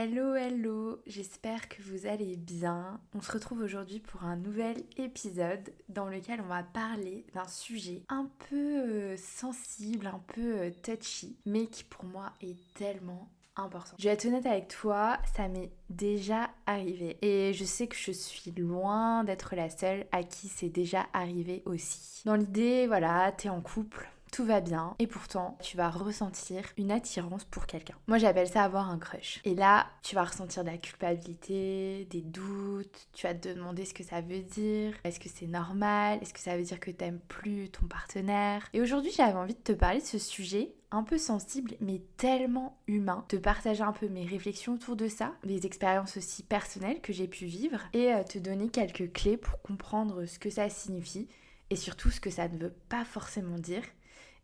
Hello, hello, j'espère que vous allez bien. On se retrouve aujourd'hui pour un nouvel épisode dans lequel on va parler d'un sujet un peu sensible, un peu touchy, mais qui pour moi est tellement important. Je vais être honnête avec toi, ça m'est déjà arrivé et je sais que je suis loin d'être la seule à qui c'est déjà arrivé aussi. Dans l'idée, voilà, t'es en couple, tout va bien et pourtant tu vas ressentir une attirance pour quelqu'un. Moi j'appelle ça avoir un crush. Et là tu vas ressentir de la culpabilité, des doutes, tu vas te demander ce que ça veut dire, est-ce que c'est normal, est-ce que ça veut dire que t'aimes plus ton partenaire. Et aujourd'hui j'avais envie de te parler de ce sujet un peu sensible mais tellement humain, de partager un peu mes réflexions autour de ça, des expériences aussi personnelles que j'ai pu vivre et te donner quelques clés pour comprendre ce que ça signifie et surtout ce que ça ne veut pas forcément dire.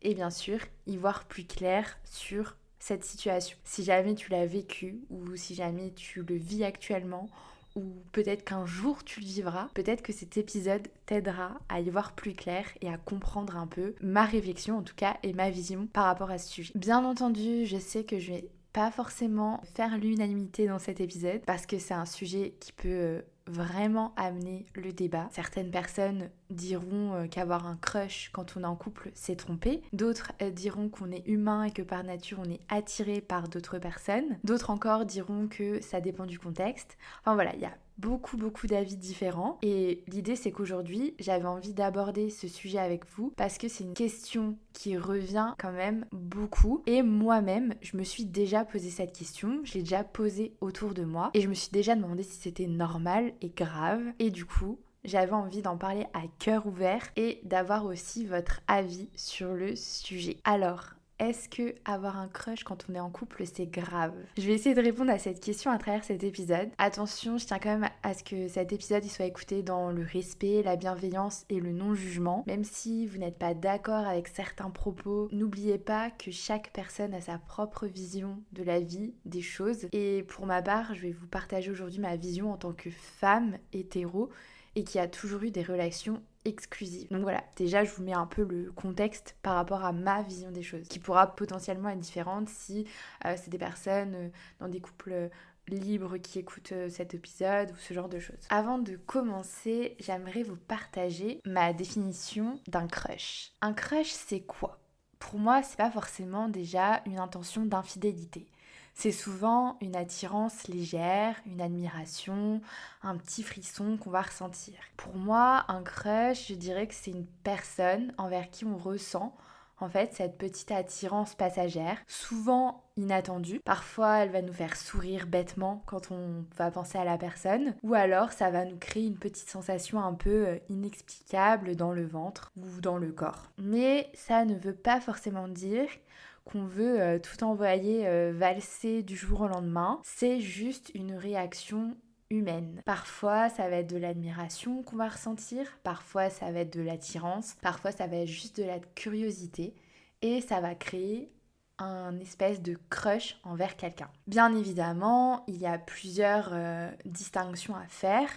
Et bien sûr, y voir plus clair sur cette situation. Si jamais tu l'as vécu ou si jamais tu le vis actuellement ou peut-être qu'un jour tu le vivras, peut-être que cet épisode t'aidera à y voir plus clair et à comprendre un peu ma réflexion en tout cas et ma vision par rapport à ce sujet. Bien entendu, je sais que je vais pas forcément faire l'unanimité dans cet épisode parce que c'est un sujet qui peut vraiment amener le débat. Certaines personnes diront qu'avoir un crush quand on est en couple, c'est tromper. D'autres diront qu'on est humain et que par nature on est attiré par d'autres personnes. D'autres encore diront que ça dépend du contexte. Enfin voilà, il y a beaucoup d'avis différents et l'idée c'est qu'aujourd'hui j'avais envie d'aborder ce sujet avec vous parce que c'est une question qui revient quand même beaucoup et moi-même je me suis déjà posé cette question, je l'ai déjà posée autour de moi et je me suis déjà demandé si c'était normal et grave et du coup j'avais envie d'en parler à cœur ouvert et d'avoir aussi votre avis sur le sujet. Alors, est-ce que avoir un crush quand on est en couple, c'est grave? Je vais essayer de répondre à cette question à travers cet épisode. Attention, je tiens quand même à ce que cet épisode il soit écouté dans le respect, la bienveillance et le non-jugement. Même si vous n'êtes pas d'accord avec certains propos, n'oubliez pas que chaque personne a sa propre vision de la vie, des choses. Et pour ma part, je vais vous partager aujourd'hui ma vision en tant que femme hétéro et qui a toujours eu des relations exclusive. Donc voilà, déjà je vous mets un peu le contexte par rapport à ma vision des choses, qui pourra potentiellement être différente si c'est des personnes dans des couples libres qui écoutent cet épisode ou ce genre de choses. Avant de commencer, j'aimerais vous partager ma définition d'un crush. Un crush, c'est quoi? Pour moi, c'est pas forcément déjà une intention d'infidélité. C'est souvent une attirance légère, une admiration, un petit frisson qu'on va ressentir. Pour moi, un crush, je dirais que c'est une personne envers qui on ressent en fait cette petite attirance passagère, souvent inattendue. Parfois, elle va nous faire sourire bêtement quand on va penser à la personne, ou alors ça va nous créer une petite sensation un peu inexplicable dans le ventre ou dans le corps. Mais ça ne veut pas forcément dire qu'on veut tout envoyer valser du jour au lendemain. C'est juste une réaction humaine. Parfois, ça va être de l'admiration qu'on va ressentir, parfois ça va être de l'attirance, parfois ça va être juste de la curiosité et ça va créer un espèce de crush envers quelqu'un. Bien évidemment, il y a plusieurs distinctions à faire.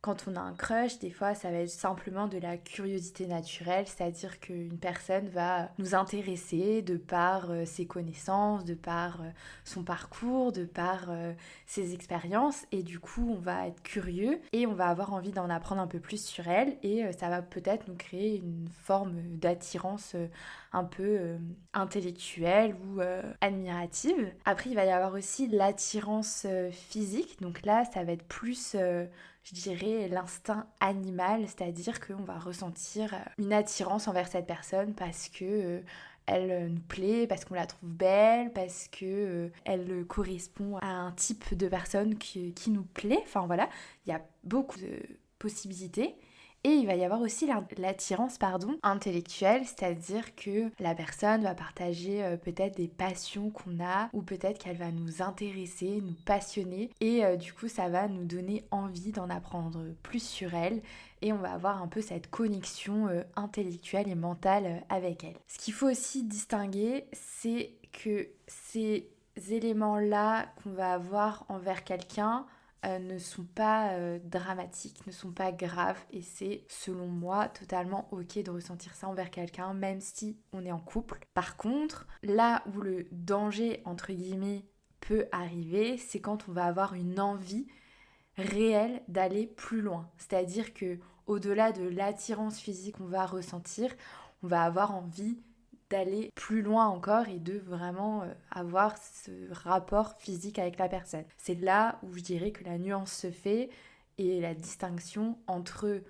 Quand on a un crush, des fois, ça va être simplement de la curiosité naturelle, c'est-à-dire qu'une personne va nous intéresser de par ses connaissances, de par son parcours, de par ses expériences, et du coup, on va être curieux et on va avoir envie d'en apprendre un peu plus sur elle, et ça va peut-être nous créer une forme d'attirance un peu intellectuelle ou admirative. Après, il va y avoir aussi l'attirance physique, donc là, ça va être plus je dirais l'instinct animal, c'est-à-dire qu'on va ressentir une attirance envers cette personne parce que elle nous plaît, parce qu'on la trouve belle, parce que elle correspond à un type de personne qui nous plaît. Enfin voilà, il y a beaucoup de possibilités. Et il va y avoir aussi l'attirance intellectuelle, c'est-à-dire que la personne va partager peut-être des passions qu'on a ou peut-être qu'elle va nous intéresser, nous passionner et du coup ça va nous donner envie d'en apprendre plus sur elle et on va avoir un peu cette connexion intellectuelle et mentale avec elle. Ce qu'il faut aussi distinguer, c'est que ces éléments-là qu'on va avoir envers quelqu'un ne sont pas dramatiques, ne sont pas graves et c'est selon moi totalement ok de ressentir ça envers quelqu'un même si on est en couple. Par contre, là où le danger entre guillemets peut arriver, c'est quand on va avoir une envie réelle d'aller plus loin. C'est-à-dire que au-delà de l'attirance physique qu'on va ressentir, on va avoir envie d'aller plus loin encore et de vraiment avoir ce rapport physique avec la personne. C'est là où je dirais que la nuance se fait et la distinction entre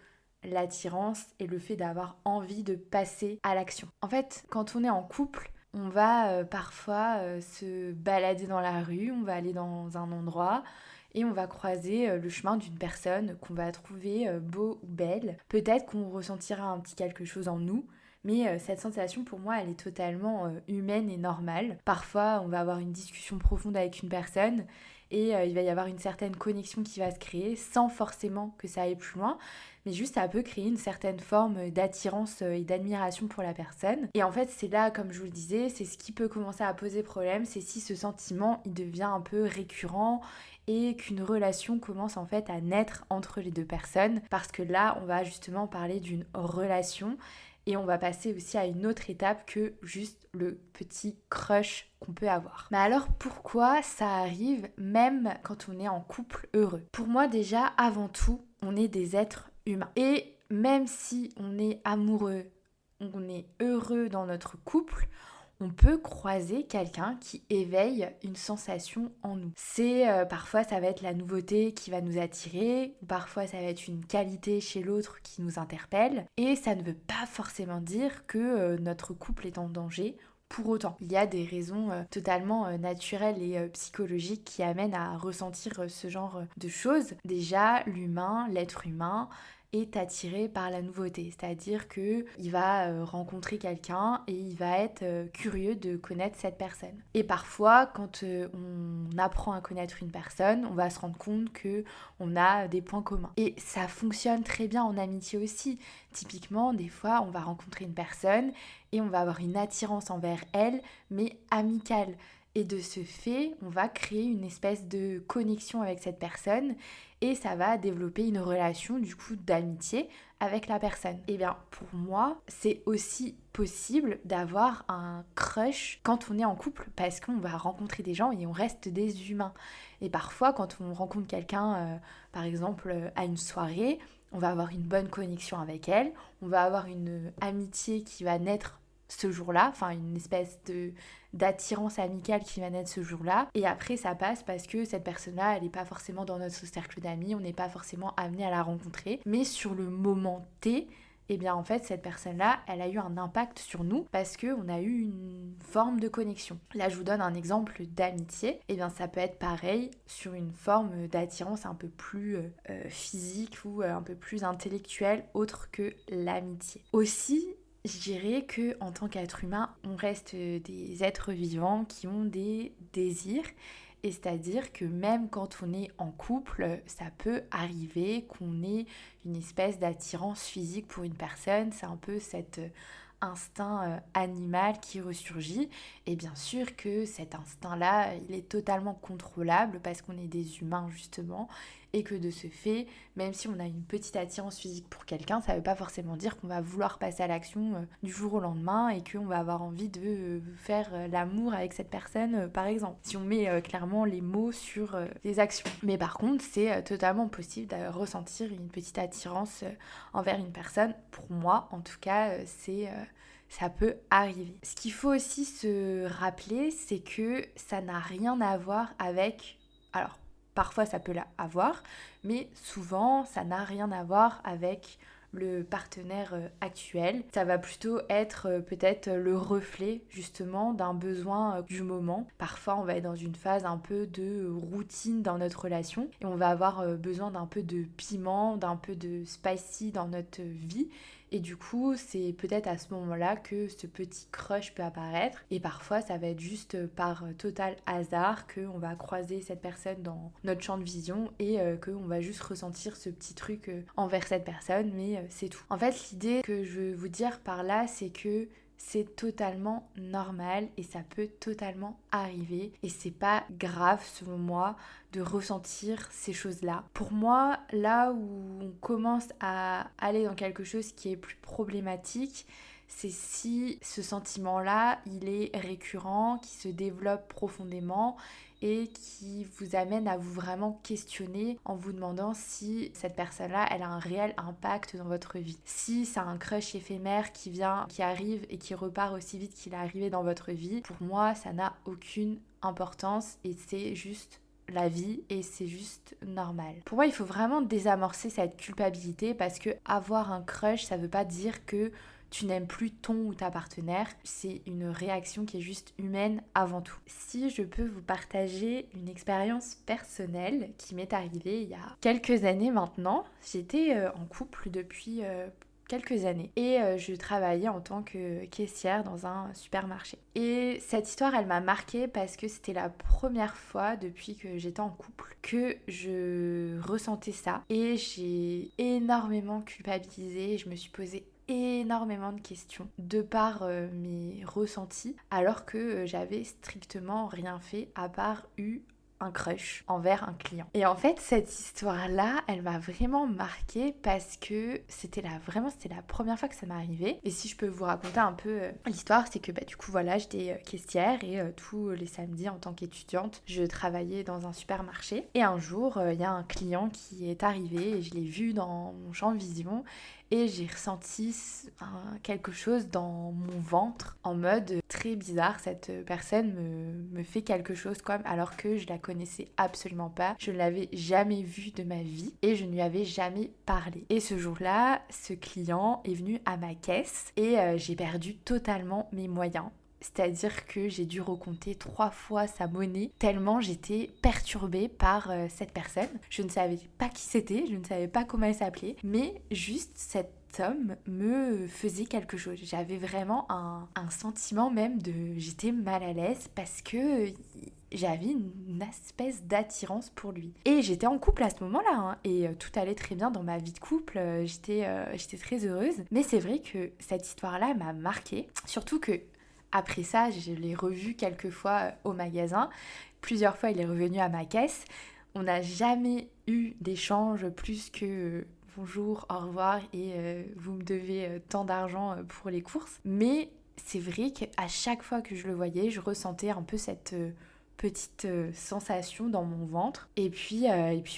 l'attirance et le fait d'avoir envie de passer à l'action. En fait, quand on est en couple, on va parfois se balader dans la rue, on va aller dans un endroit et on va croiser le chemin d'une personne qu'on va trouver beau ou belle. Peut-être qu'on ressentira un petit quelque chose en nous, mais cette sensation pour moi elle est totalement humaine et normale. Parfois on va avoir une discussion profonde avec une personne et il va y avoir une certaine connexion qui va se créer sans forcément que ça aille plus loin, mais juste ça peut créer une certaine forme d'attirance et d'admiration pour la personne. Et en fait c'est là, comme je vous le disais, c'est ce qui peut commencer à poser problème, c'est si ce sentiment il devient un peu récurrent et qu'une relation commence en fait à naître entre les deux personnes, parce que là on va justement parler d'une relation et on va passer aussi à une autre étape que juste le petit crush qu'on peut avoir. Mais alors pourquoi ça arrive même quand on est en couple heureux? Pour moi déjà, avant tout, on est des êtres humains. Et même si on est amoureux, on est heureux dans notre couple, on peut croiser quelqu'un qui éveille une sensation en nous. Parfois ça va être la nouveauté qui va nous attirer, ou parfois ça va être une qualité chez l'autre qui nous interpelle, et ça ne veut pas forcément dire que notre couple est en danger. Pour autant, il y a des raisons totalement naturelles et psychologiques qui amènent à ressentir ce genre de choses. Déjà, l'être humain, est attiré par la nouveauté, c'est-à-dire que il va rencontrer quelqu'un et il va être curieux de connaître cette personne. Et parfois, quand on apprend à connaître une personne, on va se rendre compte que on a des points communs. Et ça fonctionne très bien en amitié aussi. Typiquement, des fois, on va rencontrer une personne et on va avoir une attirance envers elle, mais amicale. Et de ce fait, on va créer une espèce de connexion avec cette personne et ça va développer une relation du coup d'amitié avec la personne. Et bien pour moi, c'est aussi possible d'avoir un crush quand on est en couple parce qu'on va rencontrer des gens et on reste des humains. Et parfois quand on rencontre quelqu'un, par exemple à une soirée, on va avoir une bonne connexion avec elle, on va avoir une amitié qui va naître ce jour-là, enfin une espèce d'attirance amicale qui va naître ce jour-là. Et après, ça passe parce que cette personne-là, elle n'est pas forcément dans notre cercle d'amis, on n'est pas forcément amené à la rencontrer. Mais sur le moment T, eh bien en fait, cette personne-là, elle a eu un impact sur nous parce qu'on a eu une forme de connexion. Là, je vous donne un exemple d'amitié. Eh bien, ça peut être pareil sur une forme d'attirance un peu plus physique ou un peu plus intellectuelle, autre que l'amitié. Aussi, je dirais que en tant qu'être humain, on reste des êtres vivants qui ont des désirs. Et c'est-à-dire que même quand on est en couple, ça peut arriver qu'on ait une espèce d'attirance physique pour une personne. C'est un peu cet instinct animal qui ressurgit. Et bien sûr que cet instinct-là, il est totalement contrôlable parce qu'on est des humains justement. Et que de ce fait, même si on a une petite attirance physique pour quelqu'un, ça ne veut pas forcément dire qu'on va vouloir passer à l'action du jour au lendemain et qu'on va avoir envie de faire l'amour avec cette personne, par exemple. Si on met clairement les mots sur les actions. Mais par contre, c'est totalement possible de ressentir une petite attirance envers une personne. Pour moi, en tout cas, ça peut arriver. Ce qu'il faut aussi se rappeler, c'est que ça n'a rien à voir avec... Alors, parfois ça peut l'avoir, mais souvent ça n'a rien à voir avec le partenaire actuel. Ça va plutôt être peut-être le reflet justement d'un besoin du moment. Parfois on va être dans une phase un peu de routine dans notre relation et on va avoir besoin d'un peu de piment, d'un peu de spicy dans notre vie. Et du coup, c'est peut-être à ce moment-là que ce petit crush peut apparaître. Et parfois, ça va être juste par total hasard qu'on va croiser cette personne dans notre champ de vision et qu'on va juste ressentir ce petit truc envers cette personne, mais c'est tout. En fait, l'idée que je veux vous dire par là, c'est que c'est totalement normal et ça peut totalement arriver et c'est pas grave selon moi de ressentir ces choses-là. Pour moi, là où on commence à aller dans quelque chose qui est plus problématique, c'est si ce sentiment-là, il est récurrent, qui se développe profondément et qui vous amène à vous vraiment questionner en vous demandant si cette personne-là, elle a un réel impact dans votre vie. Si c'est un crush éphémère qui vient, qui arrive et qui repart aussi vite qu'il est arrivé dans votre vie, pour moi, ça n'a aucune importance et c'est juste la vie et c'est juste normal. Pour moi, il faut vraiment désamorcer cette culpabilité parce que avoir un crush, ça veut pas dire que tu n'aimes plus ton ou ta partenaire, c'est une réaction qui est juste humaine avant tout. Si je peux vous partager une expérience personnelle qui m'est arrivée il y a quelques années maintenant, j'étais en couple depuis quelques années et je travaillais en tant que caissière dans un supermarché. Et cette histoire, elle m'a marquée parce que c'était la première fois depuis que j'étais en couple que je ressentais ça et j'ai énormément culpabilisé. Je me suis posé énormément de questions de par mes ressentis alors que j'avais strictement rien fait à part eu un crush envers un client. Et en fait, cette histoire-là, elle m'a vraiment marquée parce que c'était la première fois que ça m'est arrivé. Et si je peux vous raconter un peu l'histoire, c'est que du coup, voilà, j'étais caissière et tous les samedis, en tant qu'étudiante, je travaillais dans un supermarché. Et un jour, il y a un client qui est arrivé et je l'ai vu dans mon champ de vision et j'ai ressenti quelque chose dans mon ventre en mode très bizarre. Cette personne me fait quelque chose alors que je la connaissais absolument pas. Je ne l'avais jamais vue de ma vie et je ne lui avais jamais parlé. Et ce jour-là, ce client est venu à ma caisse et j'ai perdu totalement mes moyens. C'est-à-dire que j'ai dû recompter 3 fois sa monnaie tellement j'étais perturbée par cette personne. Je ne savais pas qui c'était, je ne savais pas comment elle s'appelait, mais juste cet homme me faisait quelque chose. J'avais vraiment un sentiment même j'étais mal à l'aise parce que j'avais une espèce d'attirance pour lui. Et j'étais en couple à ce moment-là, hein, et tout allait très bien dans ma vie de couple, j'étais très heureuse. Mais c'est vrai que cette histoire-là m'a marquée, surtout que après ça, je l'ai revu quelques fois au magasin. Plusieurs fois, il est revenu à ma caisse. On n'a jamais eu d'échange plus que bonjour, au revoir et vous me devez tant d'argent pour les courses. Mais c'est vrai qu'à chaque fois que je le voyais, je ressentais un peu cette petite sensation dans mon ventre. Et puis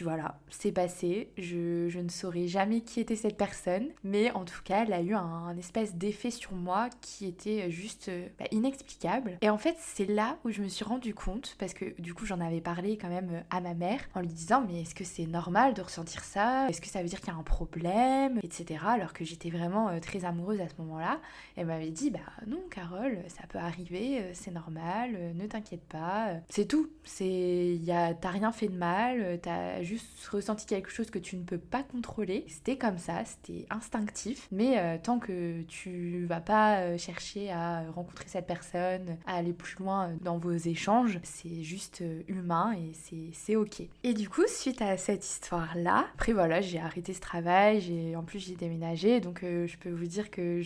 voilà, c'est passé. Je ne saurais jamais qui était cette personne, mais en tout cas, elle a eu un espèce d'effet sur moi qui était juste inexplicable. Et en fait, c'est là où je me suis rendu compte, parce que du coup, j'en avais parlé quand même à ma mère, en lui disant, mais est-ce que c'est normal de ressentir ça? Est-ce que ça veut dire qu'il y a un problème? Etc. Alors que j'étais vraiment très amoureuse à ce moment-là. Elle m'avait dit, bah non, Carole, ça peut arriver, c'est normal, ne t'inquiète pas. C'est tout, t'as rien fait de mal, t'as juste ressenti quelque chose que tu ne peux pas contrôler. C'était comme ça, c'était instinctif, mais tant que tu vas pas chercher à rencontrer cette personne, à aller plus loin dans vos échanges, c'est juste humain et c'est ok. Et du coup, suite à cette histoire-là, après voilà, j'ai arrêté ce travail, en plus j'ai déménagé, donc je peux vous dire que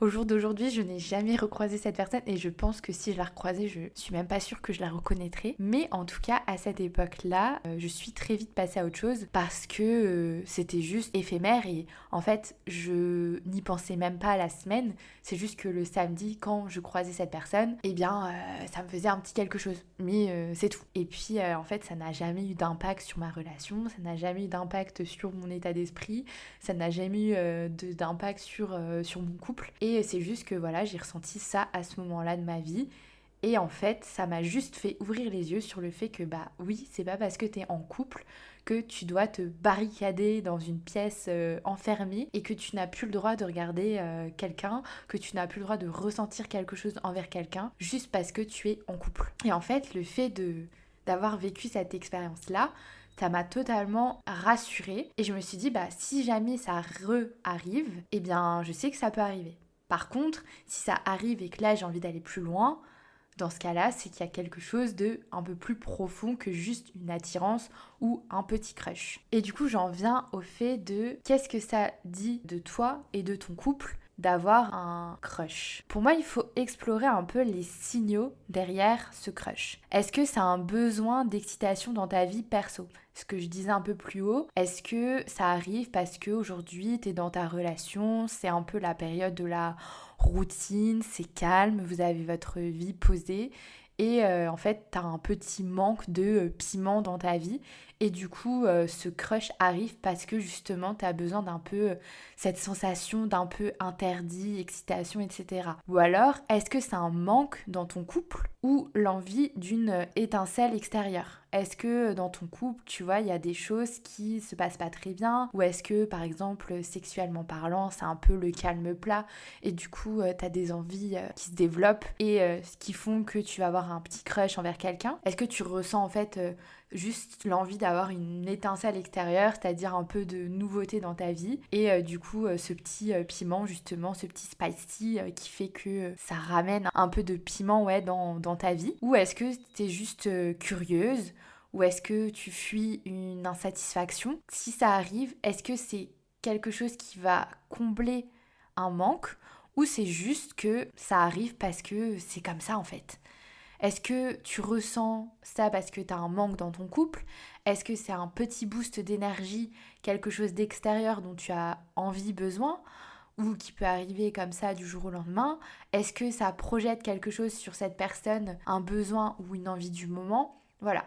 au jour d'aujourd'hui, je n'ai jamais recroisé cette personne et je pense que si je la recroisais, je suis même pas sûre que je la reconnaîtrais. Mais en tout cas, à cette époque-là, je suis très vite passée à autre chose parce que c'était juste éphémère et en fait, je n'y pensais même pas la semaine. C'est juste que le samedi, quand je croisais cette personne, eh bien, ça me faisait un petit quelque chose. Mais c'est tout. Et puis, en fait, ça n'a jamais eu d'impact sur ma relation, ça n'a jamais eu d'impact sur mon état d'esprit, ça n'a jamais eu d'impact sur mon couple. Et c'est juste que voilà, j'ai ressenti ça à ce moment-là de ma vie. Et en fait, ça m'a juste fait ouvrir les yeux sur le fait que oui, c'est pas parce que t'es en couple que tu dois te barricader dans une pièce enfermée et que tu n'as plus le droit de regarder quelqu'un, que tu n'as plus le droit de ressentir quelque chose envers quelqu'un juste parce que tu es en couple. Et en fait, le fait d'avoir vécu cette expérience-là, ça m'a totalement rassurée et je me suis dit, si jamais ça arrive, eh bien, je sais que ça peut arriver. Par contre, si ça arrive et que là, j'ai envie d'aller plus loin, dans ce cas-là, c'est qu'il y a quelque chose de un peu plus profond que juste une attirance ou un petit crush. Et du coup, j'en viens au fait de qu'est-ce que ça dit de toi et de ton couple d'avoir un crush. Pour moi, il faut explorer un peu les signaux derrière ce crush. Est-ce que c'est un besoin d'excitation dans ta vie perso? Ce que je disais un peu plus haut, est-ce que ça arrive parce qu'aujourd'hui, t'es dans ta relation, c'est un peu la période de la routine, c'est calme, vous avez votre vie posée et en fait t'as un petit manque de piment dans ta vie et du coup ce crush arrive parce que justement t'as besoin d'un peu cette sensation d'un peu interdit, excitation, etc. Ou alors est-ce que c'est un manque dans ton couple ou l'envie d'une étincelle extérieure? Est-ce que dans ton couple, tu vois, il y a des choses qui se passent pas très bien? Ou est-ce que, par exemple, sexuellement parlant, c'est un peu le calme plat et du coup, t'as des envies qui se développent et qui font que tu vas avoir un petit crush envers quelqu'un? Est-ce que tu ressens en fait juste l'envie d'avoir une étincelle extérieure, c'est-à-dire un peu de nouveauté dans ta vie et du coup, ce petit piment, justement, ce petit spicy qui fait que ça ramène un peu de piment ouais, dans ta vie? Ou est-ce que t'es juste curieuse? Ou est-ce que tu fuis une insatisfaction? Si ça arrive, est-ce que c'est quelque chose qui va combler un manque ou c'est juste que ça arrive parce que c'est comme ça en fait? Est-ce que tu ressens ça parce que tu as un manque dans ton couple? Est-ce que c'est un petit boost d'énergie, quelque chose d'extérieur dont tu as envie, besoin? Ou qui peut arriver comme ça du jour au lendemain? Est-ce que ça projette quelque chose sur cette personne, un besoin ou une envie du moment? Voilà.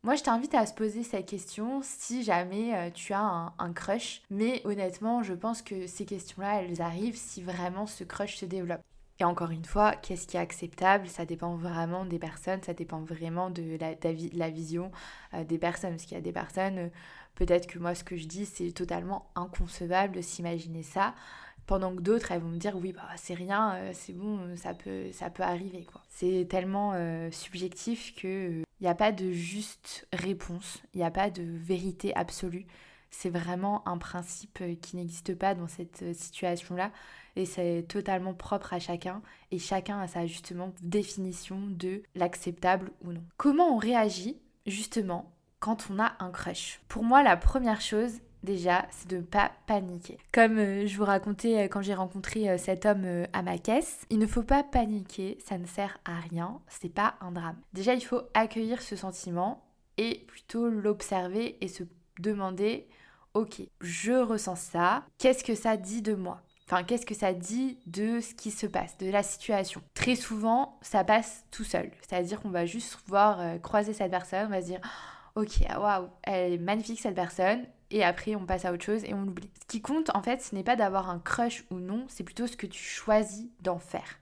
Moi, je t'invite à se poser cette question si jamais tu as un crush. Mais honnêtement, je pense que ces questions-là, elles arrivent si vraiment ce crush se développe. Et encore une fois, qu'est-ce qui est acceptable? Ça dépend vraiment des personnes, ça dépend vraiment de la vision des personnes. Parce qu'il y a des personnes, peut-être que moi, ce que je dis, c'est totalement inconcevable de s'imaginer ça. Pendant que d'autres, elles vont me dire oui, bah c'est rien, c'est bon, ça peut arriver quoi. C'est tellement subjectif que il n'y a pas de juste réponse, il n'y a pas de vérité absolue. C'est vraiment un principe qui n'existe pas dans cette situation-là et c'est totalement propre à chacun et chacun a sa justement définition de l'acceptable ou non. Comment on réagit justement quand on a un crush? Pour moi, la première chose, déjà, c'est de ne pas paniquer. Comme je vous racontais quand j'ai rencontré cet homme à ma caisse, il ne faut pas paniquer, ça ne sert à rien, c'est pas un drame. Déjà, il faut accueillir ce sentiment et plutôt l'observer et se demander, ok, je ressens ça, qu'est-ce que ça dit de moi? Enfin, qu'est-ce que ça dit de ce qui se passe, de la situation? Très souvent, ça passe tout seul. C'est-à-dire qu'on va juste voir croiser cette personne, on va se dire ok, waouh, elle est magnifique cette personne. Et après, on passe à autre chose et on l'oublie. Ce qui compte, en fait, ce n'est pas d'avoir un crush ou non, c'est plutôt ce que tu choisis d'en faire.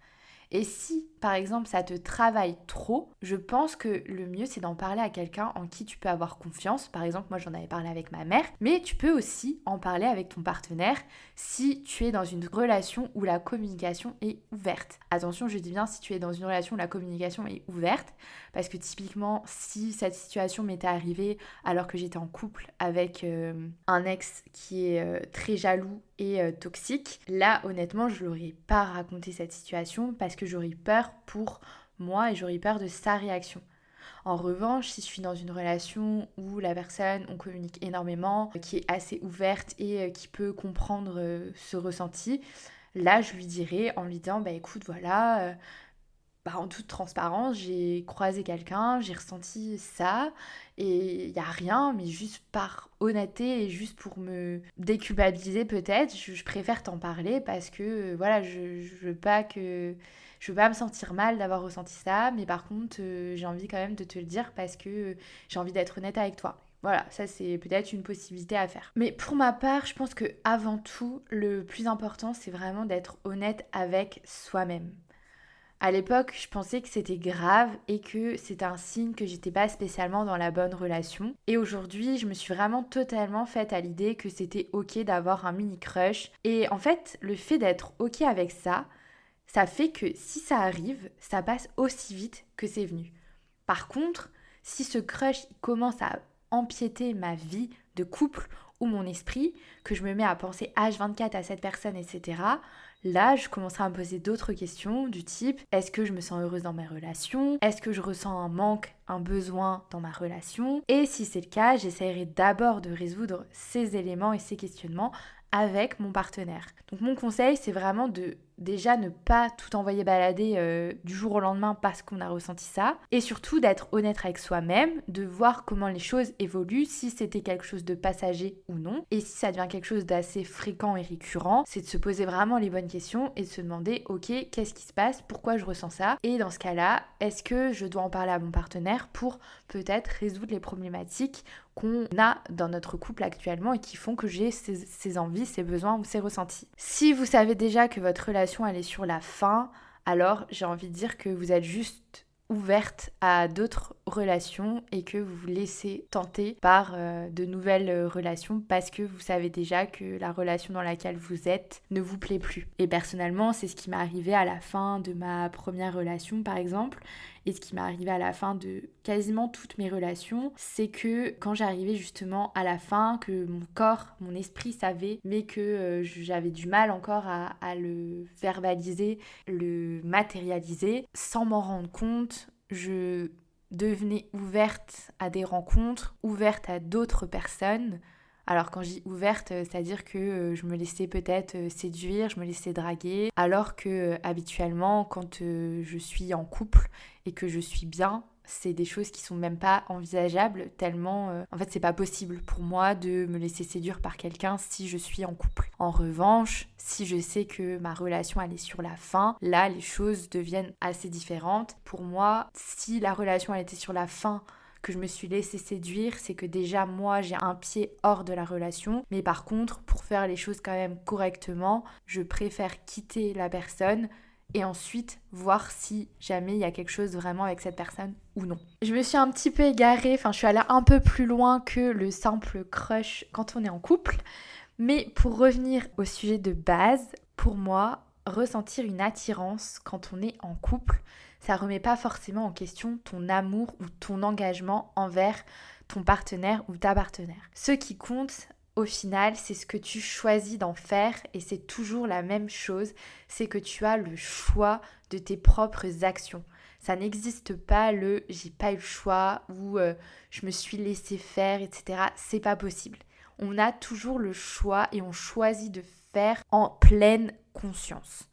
Et si, par exemple, ça te travaille trop, je pense que le mieux, c'est d'en parler à quelqu'un en qui tu peux avoir confiance. Par exemple, moi, j'en avais parlé avec ma mère, mais tu peux aussi en parler avec ton partenaire si tu es dans une relation où la communication est ouverte. Attention, je dis bien si tu es dans une relation où la communication est ouverte, parce que typiquement, si cette situation m'était arrivée alors que j'étais en couple avec un ex qui est très jaloux et toxique, là, honnêtement, je l'aurais pas raconté cette situation parce que j'aurais peur pour moi et j'aurais peur de sa réaction. En revanche, si je suis dans une relation où la personne, on communique énormément, qui est assez ouverte et qui peut comprendre ce ressenti, là, je lui dirais en lui disant, bah écoute, voilà, en toute transparence, j'ai croisé quelqu'un, j'ai ressenti ça, et il n'y a rien, mais juste par honnêteté et juste pour me déculpabiliser peut-être, je préfère t'en parler parce que voilà, je veux pas que je veux pas me sentir mal d'avoir ressenti ça, mais par contre, j'ai envie quand même de te le dire parce que j'ai envie d'être honnête avec toi. Voilà, ça c'est peut-être une possibilité à faire. Mais pour ma part, je pense que avant tout, le plus important, c'est vraiment d'être honnête avec soi-même. À l'époque, je pensais que c'était grave et que c'était un signe que j'étais pas spécialement dans la bonne relation. Et aujourd'hui, je me suis vraiment totalement faite à l'idée que c'était ok d'avoir un mini crush. Et en fait, le fait d'être ok avec ça, ça fait que si ça arrive, ça passe aussi vite que c'est venu. Par contre, si ce crush commence à empiéter ma vie de couple ou mon esprit, que je me mets à penser H24 à cette personne, etc., là, je commencerai à me poser d'autres questions du type, est-ce que je me sens heureuse dans mes relations? Est-ce que je ressens un manque, un besoin dans ma relation? Et si c'est le cas, j'essaierai d'abord de résoudre ces éléments et ces questionnements avec mon partenaire. Donc mon conseil, c'est vraiment de déjà ne pas tout envoyer balader du jour au lendemain parce qu'on a ressenti ça, et surtout d'être honnête avec soi-même, de voir comment les choses évoluent, si c'était quelque chose de passager ou non, et si ça devient quelque chose d'assez fréquent et récurrent, c'est de se poser vraiment les bonnes questions et de se demander ok, qu'est-ce qui se passe, pourquoi je ressens ça, et dans ce cas-là, est-ce que je dois en parler à mon partenaire pour peut-être résoudre les problématiques qu'on a dans notre couple actuellement et qui font que j'ai ces envies, ces besoins ou ces ressentis. Si vous savez déjà que votre relation elle est sur la fin, alors j'ai envie de dire que vous êtes juste ouverte à d'autres relations et que vous vous laissez tenter par de nouvelles relations parce que vous savez déjà que la relation dans laquelle vous êtes ne vous plaît plus. Et personnellement, c'est ce qui m'est arrivé à la fin de ma première relation par exemple, et ce qui m'est arrivé à la fin de quasiment toutes mes relations, c'est que quand j'arrivais justement à la fin, que mon corps, mon esprit savait, mais que j'avais du mal encore à le verbaliser, le matérialiser, sans m'en rendre compte, je devenais ouverte à des rencontres, ouverte à d'autres personnes. Alors quand je dis ouverte, c'est-à-dire que je me laissais peut-être séduire, je me laissais draguer, alors que habituellement quand je suis en couple et que je suis bien, c'est des choses qui sont même pas envisageables tellement en fait c'est pas possible pour moi de me laisser séduire par quelqu'un si je suis en couple. En revanche, si je sais que ma relation elle est sur la fin, là les choses deviennent assez différentes. Pour moi, si la relation elle était sur la fin, que je me suis laissée séduire, c'est que déjà moi j'ai un pied hors de la relation, mais par contre pour faire les choses quand même correctement, je préfère quitter la personne et ensuite voir si jamais il y a quelque chose vraiment avec cette personne ou non. Je me suis un petit peu égarée, je suis allée un peu plus loin que le simple crush quand on est en couple, mais pour revenir au sujet de base, pour moi, ressentir une attirance quand on est en couple, ça remet pas forcément en question ton amour ou ton engagement envers ton partenaire ou ta partenaire. Ce qui compte, au final, c'est ce que tu choisis d'en faire et c'est toujours la même chose, c'est que tu as le choix de tes propres actions. Ça n'existe pas le j'ai pas eu le choix ou je me suis laissé faire, etc. C'est pas possible. On a toujours le choix et on choisit de faire en pleine conscience.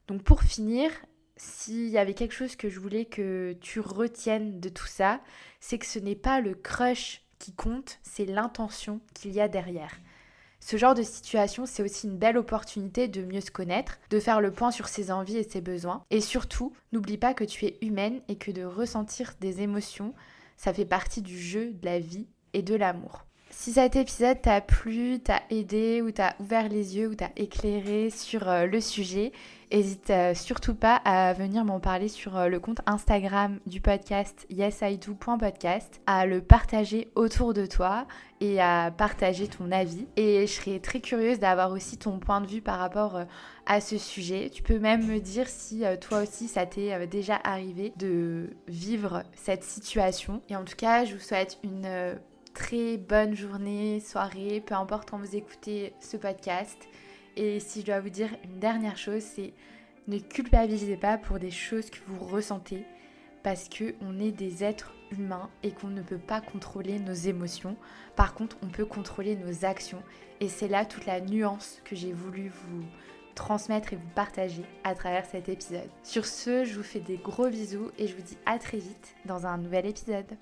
Donc pour finir, s'il y avait quelque chose que je voulais que tu retiennes de tout ça, c'est que ce n'est pas le crush qui compte, c'est l'intention qu'il y a derrière. Ce genre de situation, c'est aussi une belle opportunité de mieux se connaître, de faire le point sur ses envies et ses besoins. Et surtout, n'oublie pas que tu es humaine et que de ressentir des émotions, ça fait partie du jeu, de la vie et de l'amour. Si cet épisode t'a plu, t'a aidé ou t'a ouvert les yeux ou t'a éclairé sur le sujet, n'hésite surtout pas à venir m'en parler sur le compte Instagram du podcast yesido.podcast, à le partager autour de toi et à partager ton avis. Et je serais très curieuse d'avoir aussi ton point de vue par rapport à ce sujet. Tu peux même me dire si toi aussi ça t'est déjà arrivé de vivre cette situation. Et en tout cas, je vous souhaite une très bonne journée, soirée, peu importe quand vous écoutez ce podcast. Et si je dois vous dire une dernière chose, c'est ne culpabilisez pas pour des choses que vous ressentez parce qu'on est des êtres humains et qu'on ne peut pas contrôler nos émotions. Par contre, on peut contrôler nos actions et c'est là toute la nuance que j'ai voulu vous transmettre et vous partager à travers cet épisode. Sur ce, je vous fais des gros bisous et je vous dis à très vite dans un nouvel épisode.